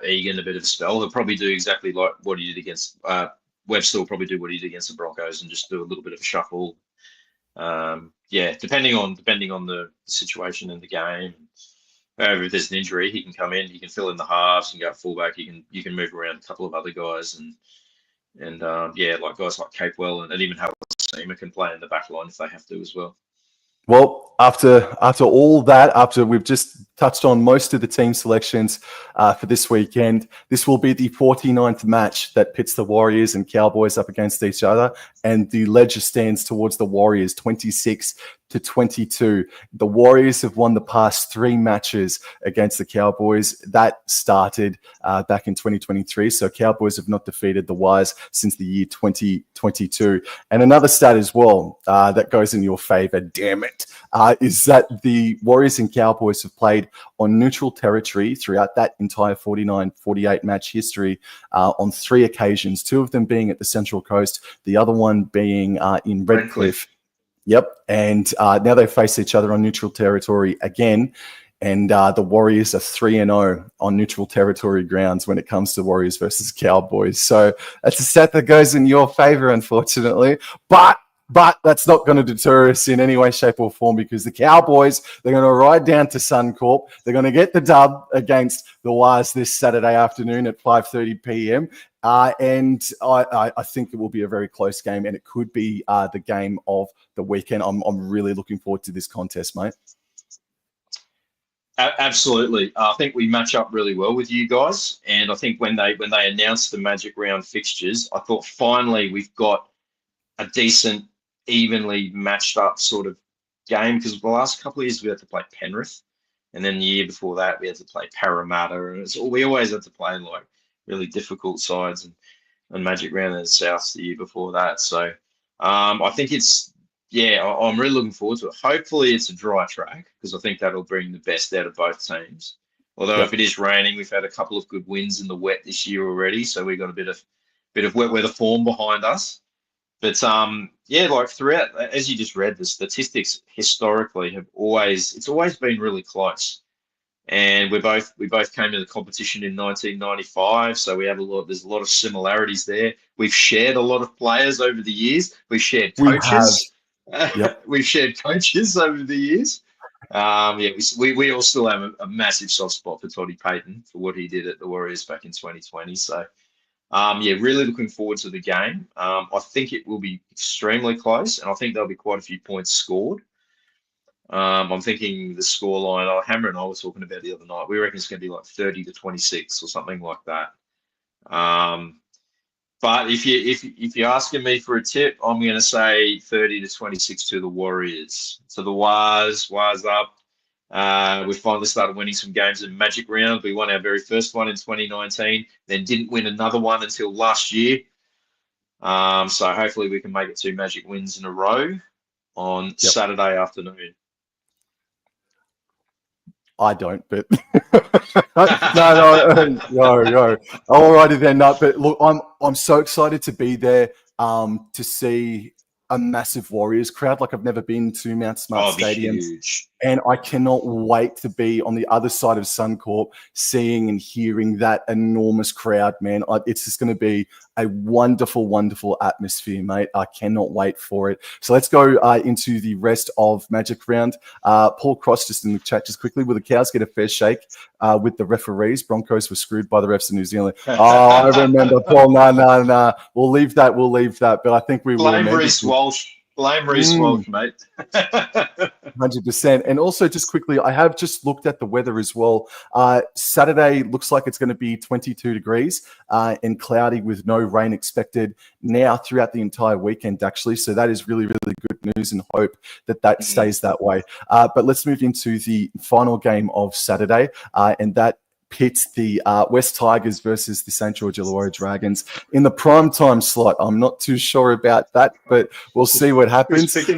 [SPEAKER 2] Egan a bit of a spell. He'll probably do exactly like what he did against Webster. Will probably do what he did against the Broncos and just do a little bit of a shuffle. Depending on the situation in the game. However, if there's an injury, he can come in. He can fill in the halves and go fullback. You can move around a couple of other guys and like guys like Capewell and even Howard Seamer can play in the back line if they have to as well.
[SPEAKER 1] Well, after all that, after we've just touched on most of the team selections for this weekend, this will be the 49th match that pits the Warriors and Cowboys up against each other, and the ledger stands towards the Warriors, 26-22. The Warriors have won the past 3 matches against the Cowboys. That started back in 2023, so Cowboys have not defeated the Wires since the year 2022. And another stat as well that goes in your favor, damn it, is that the Warriors and Cowboys have played on neutral territory throughout that entire 49-48 match history on 3 occasions, 2 of them being at the Central Coast, the other one being in Redcliffe. Yep, and now they face each other on neutral territory again, and the Warriors are 3-0 on neutral territory grounds when it comes to Warriors versus Cowboys. So that's a stat that goes in your favor, unfortunately, but that's not going to deter us in any way, shape, or form because the Cowboys, they're going to ride down to Suncorp. They're going to get the dub against the Wires this Saturday afternoon at 5:30 p.m. And I think it will be a very close game, and it could be the game of the weekend. I'm really looking forward to this contest, mate.
[SPEAKER 2] Absolutely. I think we match up really well with you guys. And I think when they announced the Magic Round fixtures, I thought finally we've got a decent, evenly matched up sort of game because the last couple of years we had to play Penrith, and then the year before that we had to play Parramatta, and we always had to play like really difficult sides and Magic Round in the South the year before that. So I think I'm really looking forward to it. Hopefully it's a dry track because I think that'll bring the best out of both teams. Although if it is raining, we've had a couple of good wins in the wet this year already, so we've got a bit of wet weather form behind us. But like throughout, as you just read, the statistics historically it's always been really close. And we both came to the competition in 1995, so there's a lot of similarities there. We've shared a lot of players over the years. We've shared coaches. We've shared coaches over the years. We all still have a massive soft spot for Toddy Payton for what he did at the Warriors back in 2020. So really looking forward to the game. I think it will be extremely close, and I think there'll be quite a few points scored. I'm thinking the scoreline, Hammer and I were talking about the other night, we reckon it's going to be like 30-26 or something like that. But if you're asking me for a tip, I'm going to say 30-26 to the Warriors. So the Wires up. We finally started winning some games in Magic Round. We won our very first one in 2019, then didn't win another one until last year. So hopefully we can make it 2 Magic wins in a row on Saturday afternoon.
[SPEAKER 1] I don't, but no. Alrighty then. No, but look, I'm so excited to be there. To see a massive Warriors crowd like I've never been to Mount Smart Stadium.
[SPEAKER 2] Huge.
[SPEAKER 1] And I cannot wait to be on the other side of Suncorp, seeing and hearing that enormous crowd, man. It's just going to be a wonderful, wonderful atmosphere, mate. I cannot wait for it. So let's go into the rest of Magic Round. Paul Cross, just in the chat, just quickly, will the Cows get a fair shake with the referees? Broncos were screwed by the refs in New Zealand. Oh, I remember, Paul. No. We'll leave that. But I think we will.
[SPEAKER 2] Blame Reece Walsh. Blame Reece Walsh, mate.
[SPEAKER 1] 100%. And also, just quickly, I have just looked at the weather as well. Saturday looks like it's going to be 22 degrees and cloudy with no rain expected now throughout the entire weekend, actually. So that is really, really good news, and hope that stays that way. But let's move into the final game of Saturday, and that pits the West Tigers versus the St. George Illawarra Dragons in the prime time slot. I'm not too sure about that, but we'll see what happens.
[SPEAKER 2] Dude,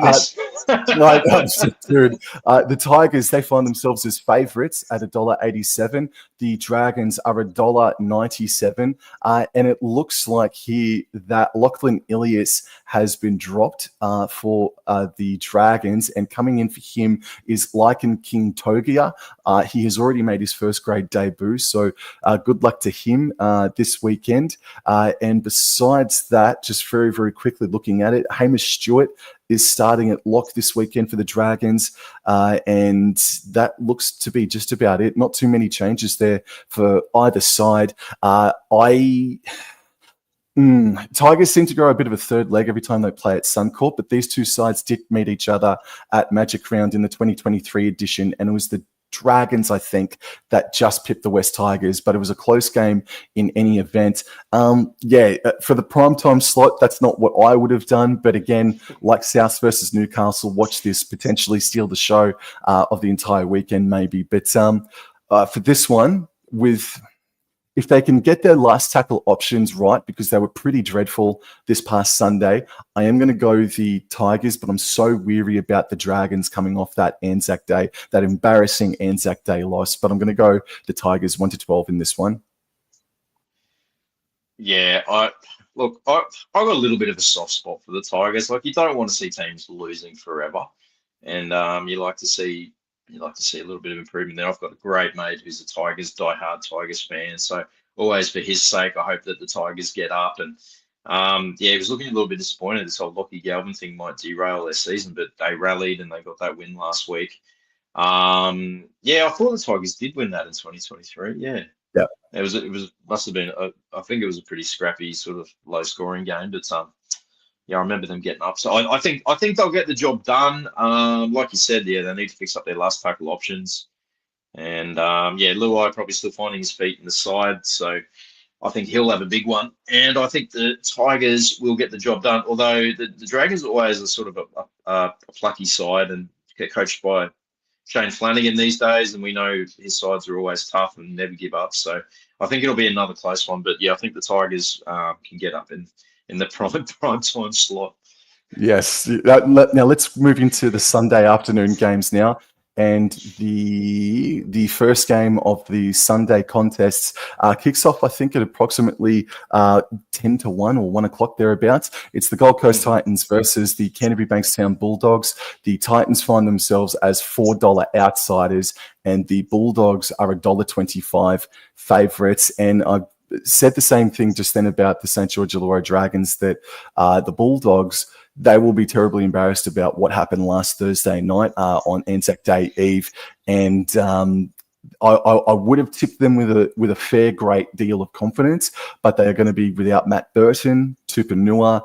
[SPEAKER 1] the Tigers, they find themselves as favourites at $1.87. The Dragons are $1.97. And it looks like here that Lachlan Ilias has been dropped for the Dragons, and coming in for him is Lycan King Togia. He has already made his first grade debut, so good luck to him this weekend. And besides that, just very, very quickly looking at it, Hamish Stewart is starting at lock this weekend for the Dragons, and that looks to be just about it. Not too many changes there for either side. Tigers seem to grow a bit of a third leg every time they play at Suncorp, but these two sides did meet each other at Magic Round in the 2023 edition, and it was the Dragons, I think, that just pipped the West Tigers, but it was a close game in any event. For the primetime slot, that's not what I would have done. But again, like South versus Newcastle, watch this potentially steal the show of the entire weekend, maybe. But for this one, if they can get their last tackle options right, because they were pretty dreadful this past Sunday, I am going to go the Tigers, but I'm so weary about the Dragons coming off that Anzac Day, that embarrassing Anzac Day loss. But I'm going to go the Tigers 1-12 in this one.
[SPEAKER 2] Yeah, I got a little bit of a soft spot for the Tigers. Like, you don't want to see teams losing forever, and you like to see a little bit of improvement there. I've got a great mate who's a diehard Tigers fan, so always for his sake, I hope that the Tigers get up. And he was looking a little bit disappointed. This whole Lockie Galvin thing might derail their season, but they rallied and they got that win last week. I thought the Tigers did win that in 2023. Yeah. It must have been. I think it was a pretty scrappy, sort of low scoring game, but I remember them getting up. So I think they'll get the job done. Like you said, they need to fix up their last tackle options. And Luai probably still finding his feet in the side. So I think he'll have a big one. And I think the Tigers will get the job done. Although the Dragons are always a sort of a plucky side and get coached by Shane Flanagan these days. And we know his sides are always tough and never give up. So I think it'll be another close one. But I think the Tigers can get up in the prime time slot.
[SPEAKER 1] Yes. Now let's move into the Sunday afternoon games now. And the first game of the Sunday contests kicks off, I think, at approximately 10 to 1 or 1 o'clock thereabouts. It's the Gold Coast Titans versus the Canterbury Bankstown Bulldogs. The Titans find themselves as $4 outsiders, and the Bulldogs are $1.25 favourites. And I've said the same thing just then about the St. George Illawarra Dragons, that the Bulldogs, they will be terribly embarrassed about what happened last Thursday night on Anzac Day Eve. And I would have tipped them with a fair great deal of confidence, but they are going to be without Matt Burton, Tupanua,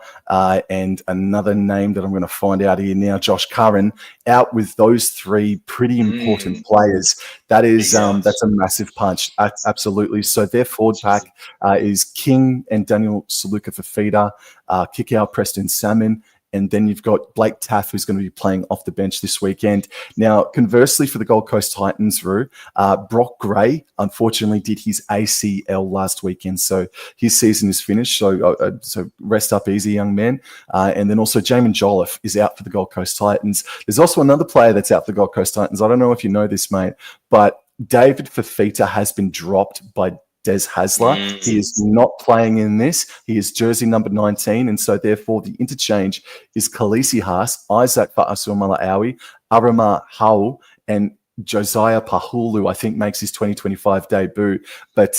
[SPEAKER 1] and another name that I'm going to find out here now, Josh Curran, out with those three pretty important players. That is that's a massive punch, absolutely. So their forward pack is King and Daniel Saluka Fafita, Kikau Preston Salmon, and then you've got Blake Taff, who's going to be playing off the bench this weekend. Now, conversely, for the Gold Coast Titans, Roo, Brock Gray unfortunately did his ACL last weekend, so his season is finished. So rest up easy, young man. And then also Jamin Jolliffe is out for the Gold Coast Titans. There's also another player that's out for the Gold Coast Titans. I don't know if you know this, mate, but David Fafita has been dropped by Des Hasler. He is not playing in this. He is jersey number 19, and so therefore the interchange is Khaleesi Haas, Isaac Fa'asuamala-Aui, Arama Hau, and Josiah Pahulu, I think, makes his 2025 debut. But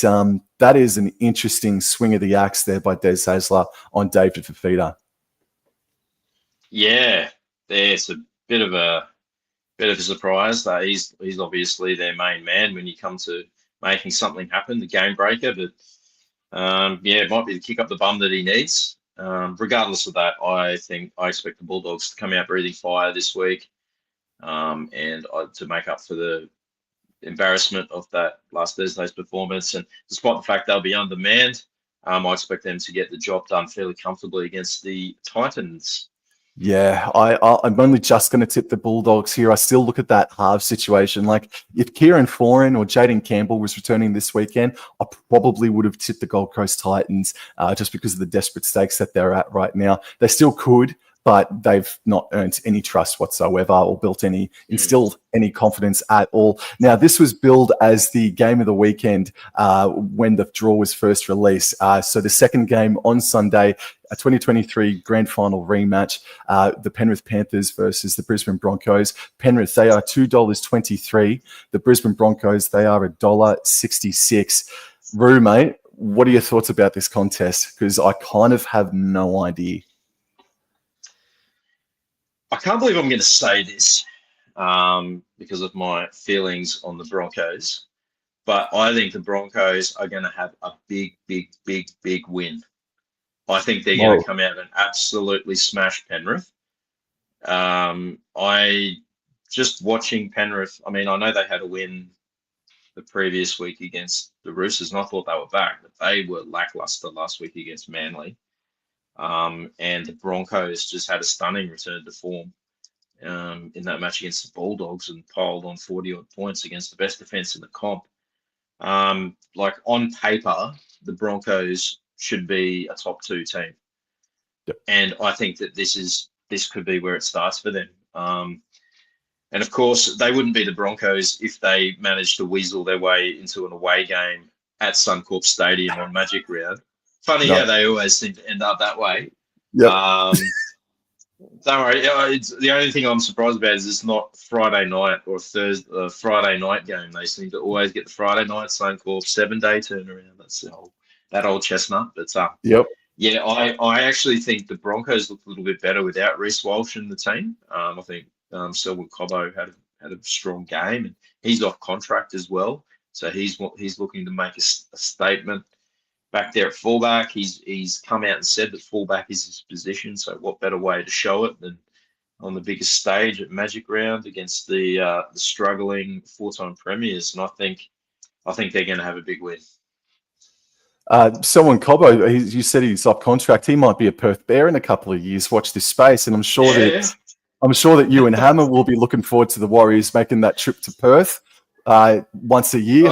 [SPEAKER 1] that is an interesting swing of the axe there by Des Hasler on David Fafita.
[SPEAKER 2] Yeah, it's a bit of a surprise that he's obviously their main man when you come to making something happen, the game breaker. But it might be the kick up the bum that he needs. Regardless of that, I expect the Bulldogs to come out breathing fire this week, and to make up for the embarrassment of that last Thursday's performance. And despite the fact they'll be undermanned, I expect them to get the job done fairly comfortably against the Titans.
[SPEAKER 1] Yeah, I'm only just going to tip the Bulldogs here. I still look at that half situation. Like, if Kieran Foran or Jaden Campbell was returning this weekend, I probably would have tipped the Gold Coast Titans just because of the desperate stakes that they're at right now. They still could, but they've not earned any trust whatsoever or instilled any confidence at all. Now, this was billed as the game of the weekend when the draw was first released. So the second game on Sunday, a 2023 grand final rematch, the Penrith Panthers versus the Brisbane Broncos. Penrith, they are $2.23. The Brisbane Broncos, they are $1.66. Roo, mate, what are your thoughts about this contest? Because I kind of have no idea.
[SPEAKER 2] I can't believe I'm going to say this because of my feelings on the Broncos, but I think the Broncos are going to have a big, big, big, big win. I think they're going to come out and absolutely smash Penrith. I just watching Penrith. I mean, I know they had a win the previous week against the Roosters, and I thought they were back, but they were lackluster last week against Manly. And the Broncos just had a stunning return to form in that match against the Bulldogs and piled on 40-odd points against the best defense in the comp. Like, on paper, the Broncos should be a top 2 team.
[SPEAKER 1] Yep.
[SPEAKER 2] And I think that this could be where it starts for them. And of course, they wouldn't be the Broncos if they managed to weasel their way into an away game at Suncorp Stadium on Magic Round. Funny how they always seem to end up that way.
[SPEAKER 1] Yep.
[SPEAKER 2] Don't worry. The only thing I'm surprised about is it's not Friday night or Friday night game. They seem to always get the Friday night Suncorp 7-day turnaround. That's that old chestnut. But
[SPEAKER 1] yep.
[SPEAKER 2] Yeah, I actually think the Broncos look a little bit better without Reece Walsh in the team. I think Selwyn Cobbo had a strong game, and he's off contract as well. So he's looking to make a statement back there at fullback. He's come out and said that fullback is his position. So what better way to show it than on the biggest stage at Magic Round against the struggling 4-time premiers? And I think they're going to have a big win.
[SPEAKER 1] Selwyn Cobbo, you said he's off contract. He might be a Perth Bear in a couple of years. Watch this space, and I'm sure that you and Hammer will be looking forward to the Warriors making that trip to Perth once a year.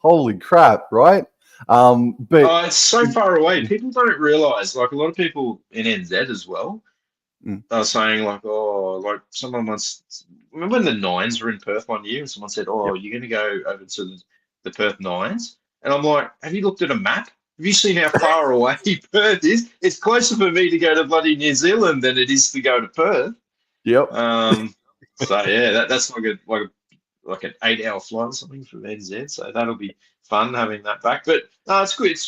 [SPEAKER 1] Holy crap, right? But
[SPEAKER 2] it's so far away. People don't realise, like, a lot of people in NZ as well are saying, like, someone once, remember when the Nines were in Perth one year and someone said, you're going to go over to the Perth Nines? And I'm like, have you looked at a map? Have you seen how far away Perth is? It's closer for me to go to bloody New Zealand than it is to go to Perth.
[SPEAKER 1] Yep.
[SPEAKER 2] So yeah, that's like an 8-hour flight or something from NZ. So that'll be fun having that back. But no, it's good.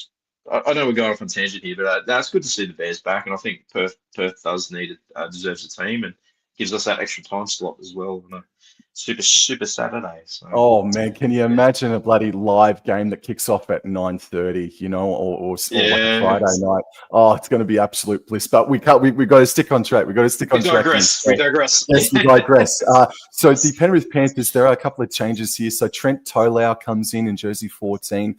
[SPEAKER 2] I know we're going off on tangent here, but it's good to see the Bears back, and I think Perth deserves a team, and gives us that extra time slot as well on a super Saturday. So
[SPEAKER 1] Oh man, can you imagine a bloody live game that kicks off at 9:30, or like a Friday night? Oh, it's going to be absolute bliss. But we can't. We got to stick on track. We got to stick on track.
[SPEAKER 2] We digress.
[SPEAKER 1] Yes, we digress. So the Penrith Panthers, there are a couple of changes here. So Trent Tolau comes in jersey 14.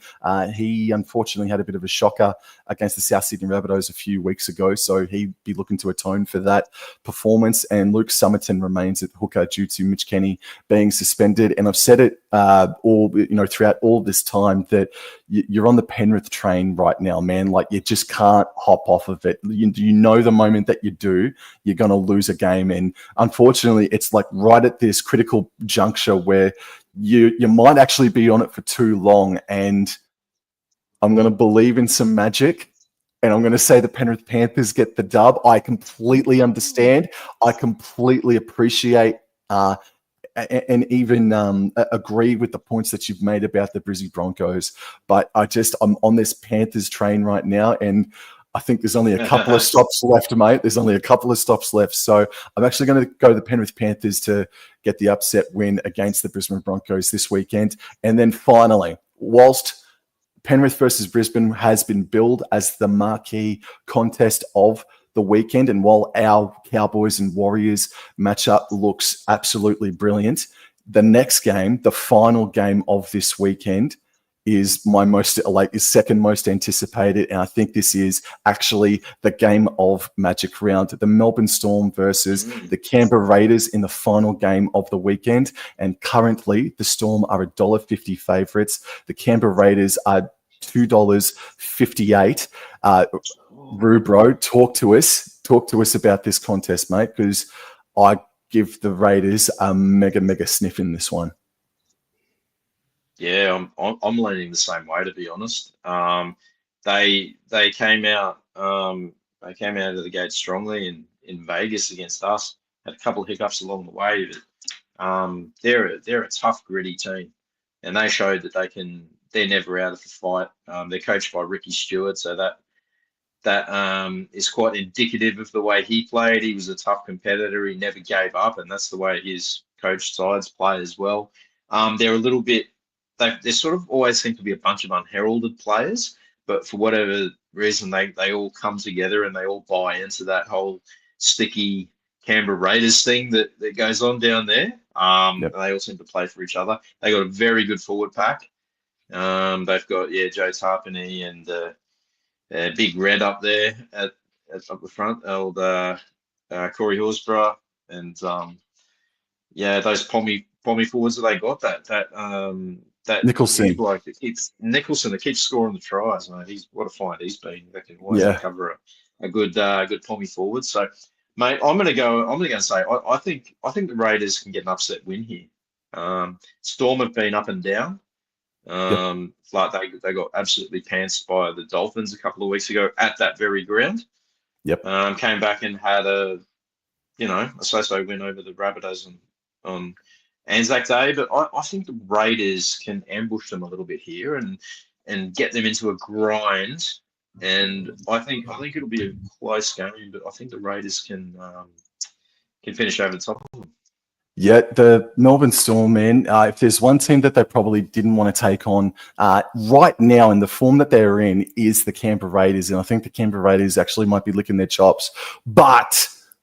[SPEAKER 1] He unfortunately had a bit of a shocker against the South Sydney Rabbitohs a few weeks ago, so he'd be looking to atone for that performance. And Luke Summerton remains at hooker due to Mitch Kenny being suspended. And I've said it throughout all this time that you're on the Penrith train right now, man. Like, you just can't hop off of it. You know the moment that you do, you're going to lose a game. And unfortunately, it's like right at this critical juncture where you might actually be on it for too long. And I'm going to believe in some magic, and I'm going to say the Penrith Panthers get the dub. I completely understand. I completely appreciate and even agree with the points that you've made about the Brisbane Broncos. But I'm on this Panthers train right now, and I think there's only a couple of stops left, mate. There's only a couple of stops left. So I'm actually going to go the Penrith Panthers to get the upset win against the Brisbane Broncos this weekend. And then finally, whilst Penrith versus Brisbane has been billed as the marquee contest of the weekend, and while our Cowboys and Warriors matchup looks absolutely brilliant, the next game, the final game of this weekend, is second most anticipated, and I think this is actually the game of Magic Round. The Melbourne Storm versus the Canberra Raiders in the final game of the weekend, and currently the Storm are $1.50 favourites. The Canberra Raiders are $2.58. Rubro, talk to us about this contest, mate, because I give the Raiders a mega sniff in this one.
[SPEAKER 2] Yeah, I'm leaning the same way, to be honest. They came out of the gate strongly in Vegas against us. Had a couple of hiccups along the way, but they're a tough, gritty team, and they showed that they're never out of the fight. They're coached by Ricky Stewart, so that is quite indicative of the way he played. He was a tough competitor. He never gave up, and that's the way his coach sides play as well. They're a little bit. They sort of always seem to be a bunch of unheralded players, but for whatever reason, they all come together and they all buy into that whole sticky Canberra Raiders thing that goes on down there.
[SPEAKER 1] Yep.
[SPEAKER 2] They all seem to play for each other. They got a very good forward pack. They've got Joe Tarpany and Big Red up there at up the front, old Corey Horsburgh, and those pommy forwards that they got, that
[SPEAKER 1] Nicholson,
[SPEAKER 2] bloke that keeps scoring the tries, mate. He's what a find he's been. They can always cover a good pommy forward. So, mate, I'm gonna say I think the Raiders can get an upset win here. Storm have been up and down. Like they got absolutely pantsed by the Dolphins a couple of weeks ago at that very ground. Came back and had a so win over the Rabbitohs on Anzac Day, but I think the Raiders can ambush them a little bit here and get them into a grind. And I think it'll be a close game, but I think the Raiders can finish over the top of them.
[SPEAKER 1] Yeah, the Melbourne Storm, man, if there's one team that they probably didn't want to take on right now in the form that they're in is the Canberra Raiders. And I think the Canberra Raiders actually might be licking their chops.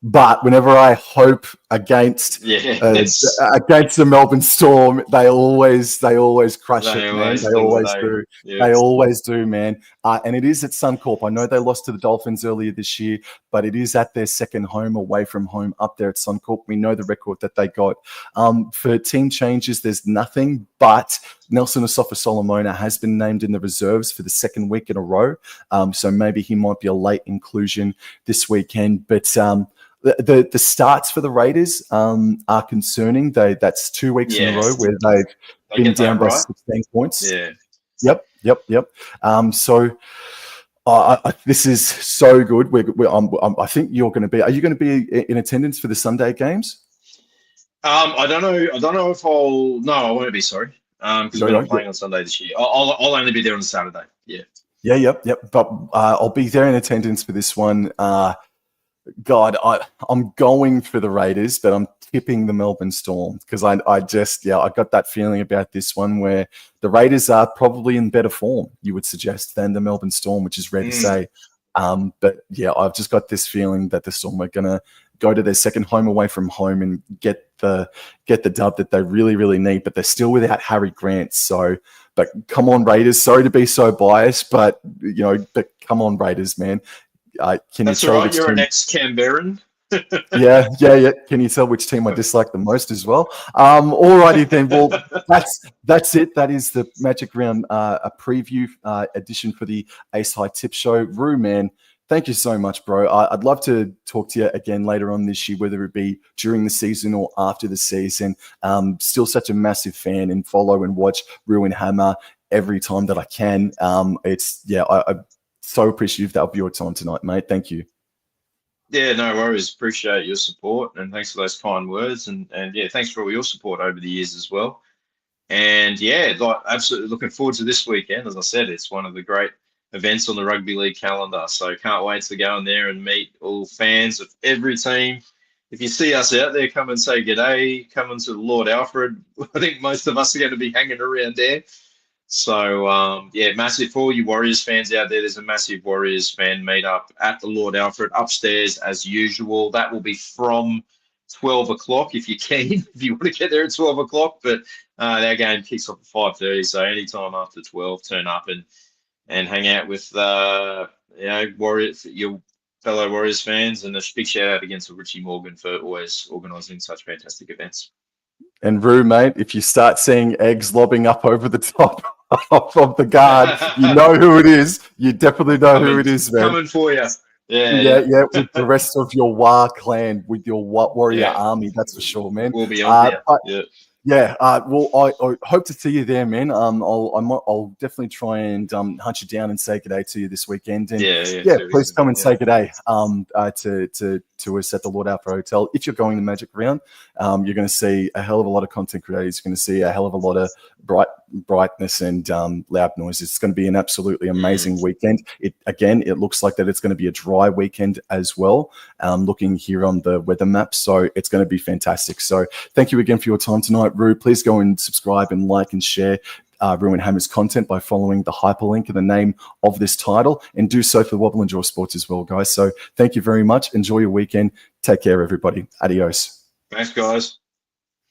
[SPEAKER 1] But whenever I hope against the Melbourne Storm, they always crush it, man. They always do. Yes. They always do, man. And it is at Suncorp. I know they lost to the Dolphins earlier this year, but it is at their second home away from home up there at Suncorp. We know the record that they got. For team changes, there's nothing, but Nelson Asafa-Solomona has been named in the reserves for the second week in a row. So maybe he might be a late inclusion this weekend. But the starts for the Raiders are concerning. That's 2 weeks in a row where they've been down by 16 points.
[SPEAKER 2] Yeah.
[SPEAKER 1] Yep. So this is so good. I think you're going to be. Are you going to be in attendance for the Sunday games?
[SPEAKER 2] I don't know if I'll. No, I won't be. Sorry, because we're not playing on Sunday this year. I'll only be there on Saturday. Yeah.
[SPEAKER 1] Yep. But I'll be there in attendance for this one. God, I'm going for the Raiders, but I'm tipping the Melbourne Storm because I got that feeling about this one where the Raiders are probably in better form, you would suggest, than the Melbourne Storm, which is rare to say. But yeah, I've just got this feeling that the Storm are going to go to their second home away from home and get the dub that they really, really need. But they're still without Harry Grant. So, but come on, Raiders. Sorry to be so biased, but but come on, Raiders, man. Can
[SPEAKER 2] That's
[SPEAKER 1] you tell
[SPEAKER 2] all right. You're an ex-Canberran.
[SPEAKER 1] yeah. Can you tell which team I dislike the most as well? Alrighty then. Well, that's it. That is the Magic Round, a preview edition for the Ace High Tip Show. Roo, man, thank you so much, bro. I'd love to talk to you again later on this year, whether it be during the season or after the season. Still such a massive fan and follow and watch Roo and Hammer every time that I can. I'm so appreciative of your time tonight, mate. Thank you.
[SPEAKER 2] Yeah, no worries. Appreciate your support and thanks for those kind words. And yeah, thanks for all your support over the years as well. And yeah, absolutely looking forward to this weekend. As I said, it's one of the great events on the rugby league calendar. So can't wait to go in there and meet all fans of every team. If you see us out there, come and say g'day. Come into the Lord Alfred. I think most of us are going to be hanging around there. So, yeah, massive for all you Warriors fans out there. There's a massive Warriors fan meetup at the Lord Alfred upstairs as usual. That will be from 12 o'clock if you can, if you want to get there at 12 o'clock. But our game kicks off at 5:30. So anytime after 12, turn up and hang out with, Warriors, your fellow Warriors fans. And a big shout out again to Richie Morgan for always organising such fantastic events.
[SPEAKER 1] And Roo, mate, if you start seeing eggs lobbing up over the top of the guard, you know who it is. You definitely know who it is, man.
[SPEAKER 2] Coming for you.
[SPEAKER 1] Yeah. With the rest of your War clan, with your Warrior army, that's for sure, man.
[SPEAKER 2] We'll be on there.
[SPEAKER 1] Well, I hope to see you there, man. I'll definitely try and hunt you down and say good day to you this weekend. And please come and say good day to us at the Lord Alfred Hotel. If you're going to Magic Round, you're going to see a hell of a lot of content creators. You're going to see a hell of a lot of brightness and loud noises. It's going to be an absolutely amazing weekend. It looks like that it's going to be a dry weekend as well. Looking here on the weather map, so it's going to be fantastic. So thank you again for your time tonight, Roo. Please go and subscribe and like and share Roo and Hammer's content by following the hyperlink in the name of this title, and do so for Wobble and Jaw Sports as well, guys. So thank you very much. Enjoy your weekend. Take care, everybody. Adios.
[SPEAKER 2] Thanks, guys.